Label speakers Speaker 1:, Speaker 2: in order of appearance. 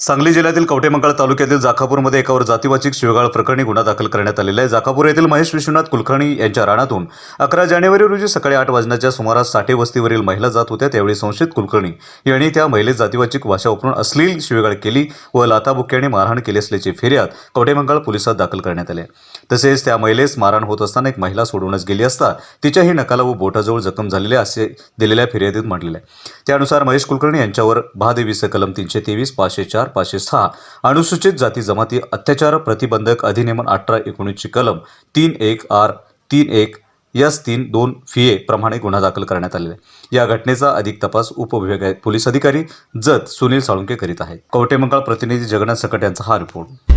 Speaker 1: सांगली जिल्ह्यातील कवठेमंकाळ तालुक्यातील जाखापूरमध्ये एकावर जातीवाचक शिवीगाळ प्रकरणी गुन्हा दाखल करण्यात आलेला आहे। जाखापूर येथील महेश विश्वनाथ कुलकर्णी यांच्या रानातून 11 जानेवारी रोजी सकाळी 8 वाजण्याच्या सुमारास साठे वस्तीवरील महिला जात होत्या। त्यावेळी संशयित कुलकर्णी यांनी त्या महिलेस जातीवाचक भाषा वापरून अश्लील शिवीगाळ केली व लाथाबुक्क्याने मारहाण केली असल्याची फिर्याद कवठेमंकाळ पोलिसात दाखल करण्यात आली आहे। तसेच त्या महिलेस मारहाण होत असताना एक महिला सोडूनच गेली असता तिच्याही नकाला व बोटाजवळ जखम झालेली असे दिलेल्या फिर्यादीत म्हटलेले आहे। त्यानुसार महेश कुलकर्णी यांच्यावर महादेवीचे कलम 323, 504, 506 अनुसूचित जाती जमाती अत्याचार प्रतिबंधक अधिनियम 1819 ची कलम 31R 31 S32 FIA प्रमाणे गुन्हा दाखल करण्यात आलेला आहे। या घटनेचा अधिक तपास उपविभागीय पोलीस अधिकारी जत सुनील साळुंके करीत आहेत। कवठेमंकाळ प्रतिनिधी जगन्नाथ सकट यांचा हा रिपोर्ट।